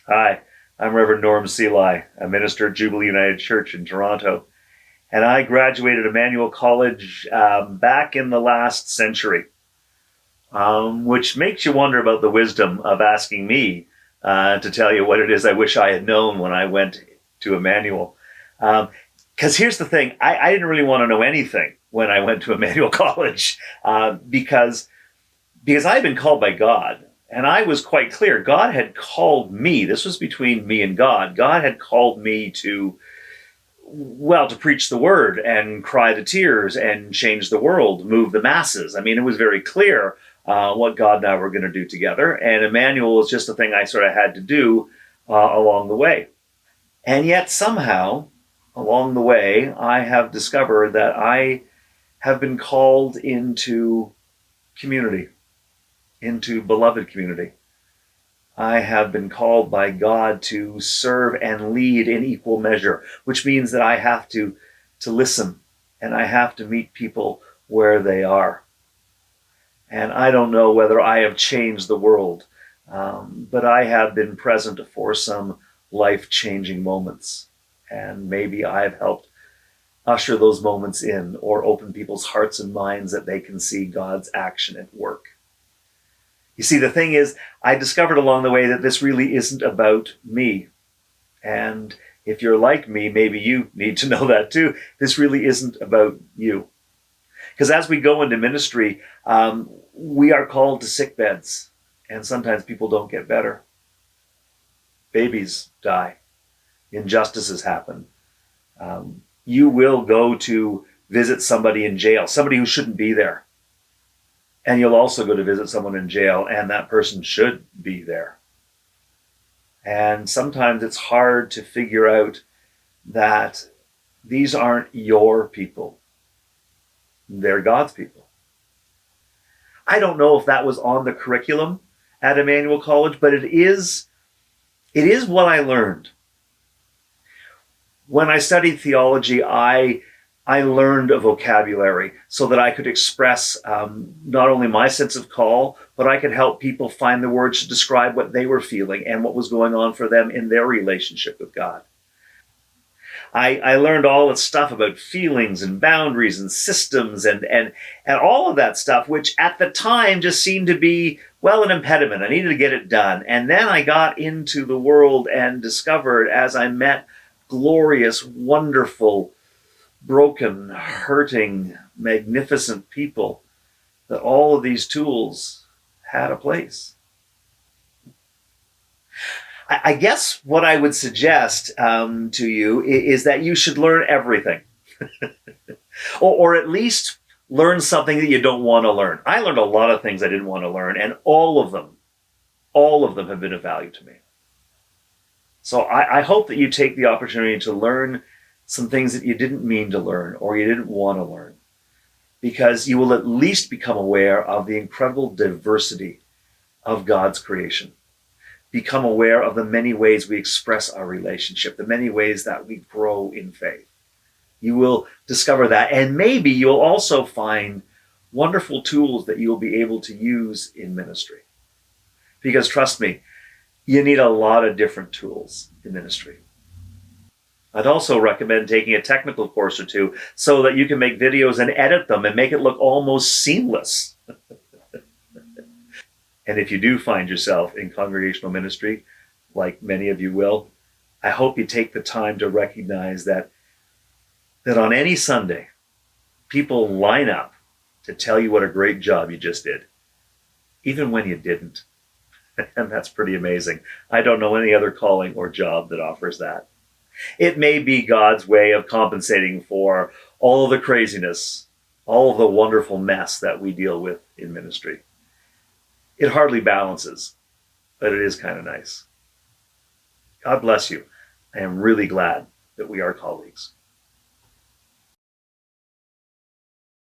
Hi, I'm Reverend Norm Seli, a minister at Jubilee United Church in Toronto, and I graduated Emmanuel College back in the last century, which makes you wonder about the wisdom of asking me to tell you what it is I wish I had known when I went to Emmanuel. Because here's the thing, I didn't really want to know anything when I went to Emmanuel College because I had been called by God. And I was quite clear. God had called me. This was between me and God. God had called me to preach the word and cry the tears and change the world, move the masses. I mean, it was very clear what God and I were going to do together. And Emmanuel was just a thing I sort of had to do along the way. And yet, somehow, along the way, I have discovered that I have been called into community, into beloved community. I have been called by God to serve and lead in equal measure, which means that I have to listen and I have to meet people where they are. And I don't know whether I have changed the world, but I have been present for some life-changing moments. And maybe I've helped usher those moments in or open people's hearts and minds that they can see God's action at work. You see, the thing is, I discovered along the way that this really isn't about me. And if you're like me, maybe you need to know that too. This really isn't about you. Because as we go into ministry, we are called to sick beds. And sometimes people don't get better. Babies die. Injustices happen. You will go to visit somebody in jail, somebody who shouldn't be there. And you'll also go to visit someone in jail, and that person should be there. And sometimes it's hard to figure out that these aren't your people. They're God's people. I don't know if that was on the curriculum at Emmanuel College, but it is what I learned. When I studied theology, I learned a vocabulary so that I could express not only my sense of call, but I could help people find the words to describe what they were feeling and what was going on for them in their relationship with God. I learned all this stuff about feelings and boundaries and systems and all of that stuff, which at the time just seemed to be, well, an impediment. I needed to get it done. And then I got into the world and discovered, as I met glorious, wonderful, broken, hurting, magnificent people, that all of these tools had a place. I guess what I would suggest to you is that you should learn everything, or at least learn something that you don't want to learn. I learned a lot of things I didn't want to learn, and all of them have been of value to me. So I hope that you take the opportunity to learn some things that you didn't mean to learn or you didn't want to learn, because you will at least become aware of the incredible diversity of God's creation. Become aware of the many ways we express our relationship, the many ways that we grow in faith. You will discover that, and maybe you'll also find wonderful tools that you'll be able to use in ministry. Because trust me, you need a lot of different tools in ministry. I'd also recommend taking a technical course or two so that you can make videos and edit them and make it look almost seamless. And if you do find yourself in congregational ministry, like many of you will, I hope you take the time to recognize that on any Sunday, people line up to tell you what a great job you just did, even when you didn't. And that's pretty amazing. I don't know any other calling or job that offers that. It may be God's way of compensating for all of the craziness, all of the wonderful mess that we deal with in ministry. It hardly balances, but it is kind of nice. God bless you. I am really glad that we are colleagues.